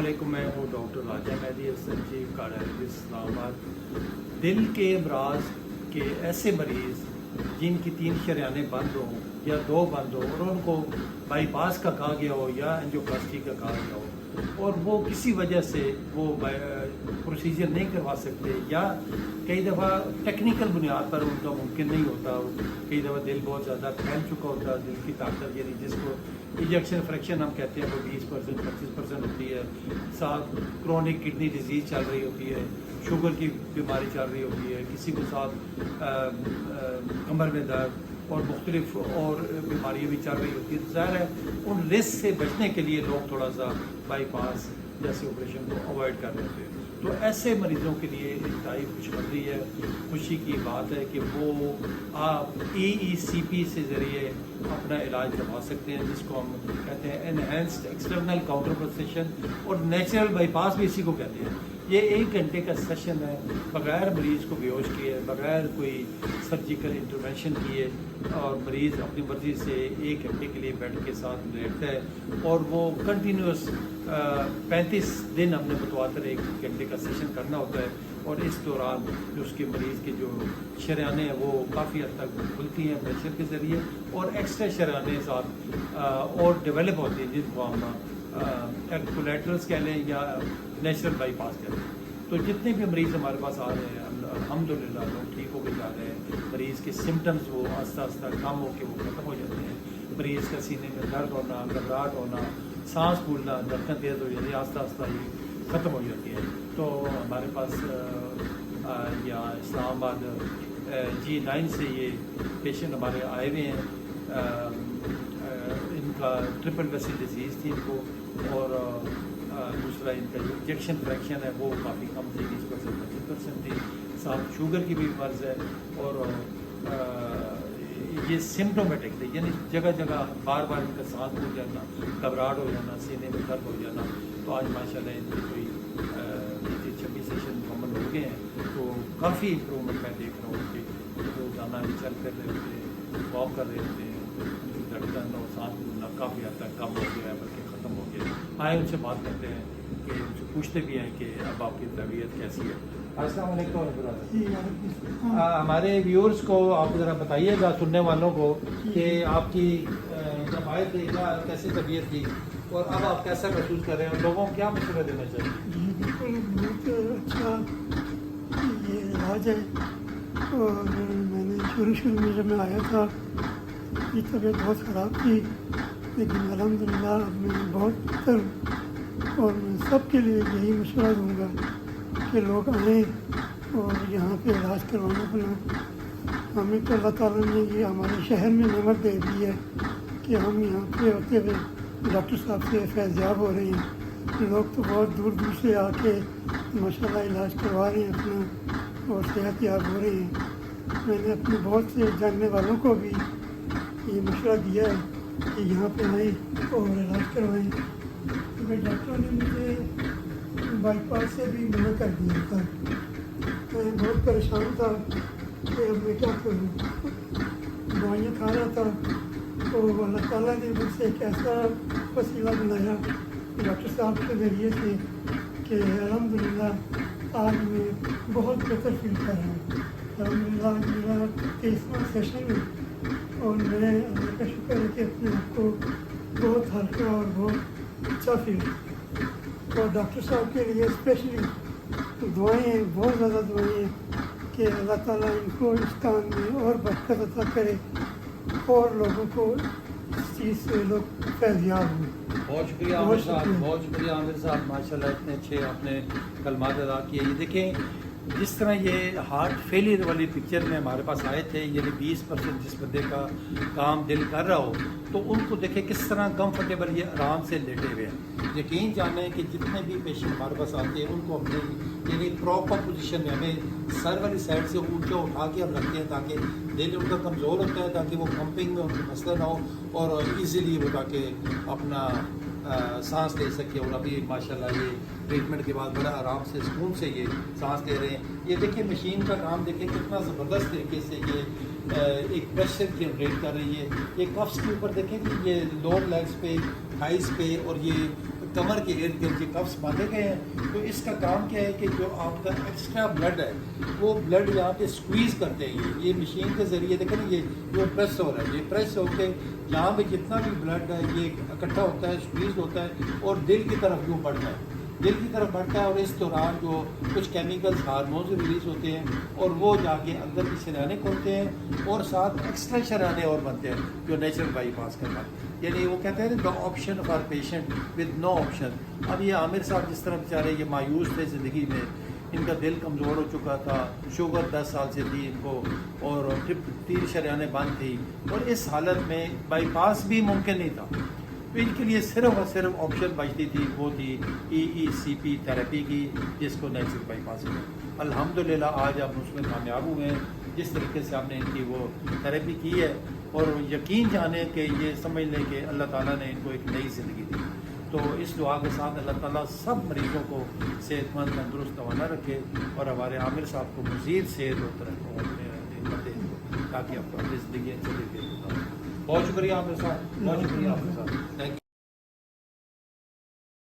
علیکم، میں ہوں ڈاکٹر راجہ مہدی حسن چیف کارڈیالوجسٹ اسلام آباد۔ دل کے امراض کے ایسے مریض جن کی 3 شریانیں بند ہوں یا 2 بند ہوں اور ان کو بائی پاس کا کہا گیا ہو یا اینجیوپلاسٹی کا کہا گیا ہو اور وہ کسی وجہ سے وہ پروسیجر نہیں کروا سکتے یا کئی دفعہ ٹیکنیکل بنیاد پر ان کا ممکن نہیں ہوتا، کئی دفعہ دل بہت زیادہ پھیل چکا ہوتا ہے، دل کی طاقت یعنی جس کو انجیکشن فریکشن ہم کہتے ہیں وہ 20% 25% ہوتی ہے، ساتھ کرونک کڈنی ڈیزیز چل رہی ہوتی ہے، شوگر کی بیماری چل رہی ہوتی ہے، کسی کو ساتھ کمر میں درد اور مختلف اور بیماریاں بھی چل رہی ہوتی ہے۔ تو ظاہر ہے ان رسک سے بچنے کے لیے لوگ تھوڑا سا بائی پاس جیسے آپریشن کو اوائڈ کر رہے تھے۔ تو ایسے مریضوں کے لیے انتہائی خوشخبری ہے، خوشی کی بات ہے کہ وہ آپ EECP سے ذریعے اپنا علاج کروا سکتے ہیں، جس کو ہم کہتے ہیں انہینسڈ ایکسٹرنل کاؤنٹر پلسیشن اور نیچرل بائی پاس بھی اسی کو کہتے ہیں۔ یہ 1 گھنٹے کا سیشن ہے، بغیر مریض کو بیہوش کیے، بغیر کوئی سرجیکل انٹرونشن کیے، اور مریض اپنی مرضی سے 1 گھنٹے کے لیے بیڈ کے ساتھ لیٹتا ہے اور وہ کنٹینیوس 35 دن ہم نے متواتر 1 گھنٹے کا سیشن کرنا ہوتا ہے، اور اس دوران جو اس کے مریض کے جو شریانیں ہیں وہ کافی حد تک کھلتی ہیں پریشر کے ذریعے، اور ایکسٹرا شریانیں ساتھ اور ڈیولپ ہوتی ہیں، جن کو ہم کولیٹرلس کہہ لیں یا نیچرل بائی پاس کہہ لیں۔ تو جتنے بھی مریض ہمارے پاس آ رہے ہیں الحمدللہ لوگ ٹھیک ہو کے جا رہے ہیں، مریض کے سمٹمز وہ آہستہ آہستہ کم ہو کے وہ ختم ہو جاتے ہیں، مریض کا سینے میں درد ہونا، گھبراہٹ ہونا، سانس پھولنا، دھڑکن تیز ہو جاتی ہے، آہستہ آہستہ یہ ختم ہو جاتی ہے۔ تو ہمارے پاس یا اسلام آباد G9 سے یہ پیشنٹ ہمارے آئے ہوئے ہیں، ان کا ٹرپل ویسل ڈیزیز تھی ان کو، اور دوسرا ان کا جو انجیکشن فریکشن ہے وہ کافی کم تھی، 20% 25% تھی، ساتھ شوگر کی بھی مرض ہے، اور یہ سمٹومیٹک تھے، یعنی جگہ جگہ بار بار ان کا سانس پھول جانا، گھبراہٹ ہو جانا، سینے میں درد ہو جانا۔ تو آج ماشاءاللہ ان کی کوئی 26 سیشن مکمل ہو گئے ہیں، تو کافی امپرومنٹ میں دیکھ رہا ہوں کہ روزانہ ہی چل کر رہے ہوتے ہیں، واک کر رہے ہوتے ہیں، دھڑکن اور سانس پھولنا کافی حد تک کم ہو گیا ہے، بلکہ ختم ہو گیا ہے۔ آئے ان سے بات کرتے ہیں کہ ان سے پوچھتے بھی ہیں کہ اب آپ کی طبیعت کیسی ہے۔ السلام علیکم ورحمۃ اللہ۔ ہمارے ویورز کو آپ ذرا بتائیے گا، سننے والوں کو، کہ آپ کی جب آئے تھے کیسی طبیعت تھی اور اب آپ کیسا محسوس کر رہے ہیں، لوگوں کو کیا مشورہ دینا چاہیے؟ بالکل بہت اچھا یہ علاج ہے، اور میں نے شروع میں جب میں آیا تھا یہ طبیعت بہت خراب تھی، لیکن الحمدللہ اب میں بہت بہتر ہوں، اور میں سب کے لیے یہی مشورہ دوں گا کہ لوگ آئیں اور یہاں پہ علاج کروانا پڑا۔ ہمیں تو اللہ تعالیٰ نے یہ ہمارے شہر میں نعمت دے دی ہے کہ ہم یہاں پہ ہوتے ہوئے ڈاکٹر صاحب سے فیضیاب ہو رہے ہیں۔ لوگ تو بہت دور دور سے آ کے ماشاءاللہ علاج کروا رہے ہیں اپنا، اور صحت یاب ہو رہے ہیں۔ میں نے اپنے بہت سے جاننے والوں کو بھی یہ مشورہ دیا ہے کہ یہاں پہ آئیں اور علاج کروائیں، کیونکہ ڈاکٹروں نے مجھے بائی پاس سے بھی منع کر دیا تھا۔ میں بہت پریشان تھا کہ اب میں کیا کروں، دوائیاں کھا رہا تھا، تو اللہ تعالیٰ نے مجھ سے ایک ایسا وسیلہ بنایا ڈاکٹر صاحب کے ذریعے سے کہ الحمدللہ آج میں بہت بہتر فیل کر رہا ہوں۔ الحمدللہ آج میرا 23واں سیشن ہے، اور میں اللہ کا شکر ہے کہ اپنے آپ کو بہت ہلکا اور بہت اچھا فیل، اور ڈاکٹر صاحب کے لیے اسپیشلی دعائیں ہیں، بہت زیادہ دعائیں ہیں کہ اللہ تعالیٰ ان کو اس کام میں اور برکت عطا کرے، اور لوگوں کو اس چیز سے لوگ فیضیاب ہوں۔ بہت شکریہ عامر صاحب، بہت شکریہ عامر صاحب، ماشاءاللہ اتنے اچھے آپ نے کلمات ادا کیے۔ یہ دیکھیں جس طرح یہ ہارٹ فیلئر والی پکچر میں ہمارے پاس آئے تھے، یعنی 20% جس بندے کا کام دل کر رہا ہو، تو ان کو دیکھیں کس طرح کمفرٹیبل یہ آرام سے لیٹے ہوئے ہیں۔ یقین جانیں کہ جتنے بھی پیشنٹ ہمارے پاس آتے ہیں ان کو اپنے یعنی پراپر پوزیشن میں ہمیں سر والی سائڈ سے اونچا اٹھا کے ہم رکھتے ہیں تاکہ دل ان کا کمزور ہوتا ہے، تاکہ وہ پمپنگ میں ان کو مسئلہ نہ ہو، اور ایزیلی وہ تاکہ اپنا سانس لے سکے۔ اور ابھی ماشاءاللہ یہ ٹریٹمنٹ کے بعد بڑا آرام سے سکون سے یہ سانس لے رہے ہیں۔ یہ دیکھیں مشین کا کام دیکھیں کتنا زبردست طریقے سے یہ ایک پریشر جنریٹ کر رہی ہے۔ یہ کفس کے اوپر دیکھیں کہ یہ لوور لیگس پہ، تھائز پہ اور یہ کمر کے ارد گرد کے کفس باندھے گئے ہیں. تو اس کا کام کیا ہے کہ جو آپ کا ایکسٹرا بلڈ ہے وہ بلڈ یہاں پہ سکویز کرتے ہیں. یہ مشین کے ذریعے دیکھیں نا یہ جو پریس ہو رہا ہے, یہ پریس ہو کے یہاں پہ جتنا بھی بلڈ ہے یہ اکٹھا ہوتا ہے, سکویز ہوتا ہے اور دل کی طرف یوں بڑھتا ہے, دل کی طرف بڑھتا ہے. اور اس دوران جو کچھ کیمیکلز ہارمونز ریلیز ہوتے ہیں اور وہ جا کے اندر کی شریانے کھولتے ہیں اور ساتھ ایکسٹرا شریانے اور بنتے ہیں جو نیچرل بائی پاس کرنا. یعنی وہ کہتے ہیں دا option for patient with no option. اب یہ عامر صاحب جس طرح بیچارے یہ مایوس تھے زندگی میں, ان کا دل کمزور ہو چکا تھا, شوگر 10 سال سے تھی ان کو اور 3 شریانیں بند تھی اور اس حالت میں بائی پاس بھی ممکن نہیں تھا. تو ان کے لیے صرف اور صرف آپشن بچتی تھی, وہ تھی EECP تھراپی کی, جس کو نیچرل بائی پاس ہے. الحمدللہ آج ہم اس میں کامیاب ہوئے ہیں. جس طریقے سے ہم نے ان کی وہ تھراپی کی ہے اور یقین جانے کہ یہ سمجھ لیں کہ اللہ تعالیٰ نے ان کو ایک نئی زندگی دی. تو اس دعا کے ساتھ اللہ تعالیٰ سب مریضوں کو صحت مند تندرست توانا رکھے اور ہمارے عامر صاحب کو مزید صحت اور ترقی دے تاکہ آپ کو اپنی زندگی اچھے دے. بہت شکریہ عامر صاحب, بہت شکریہ عامر صاحب, تھینک یو.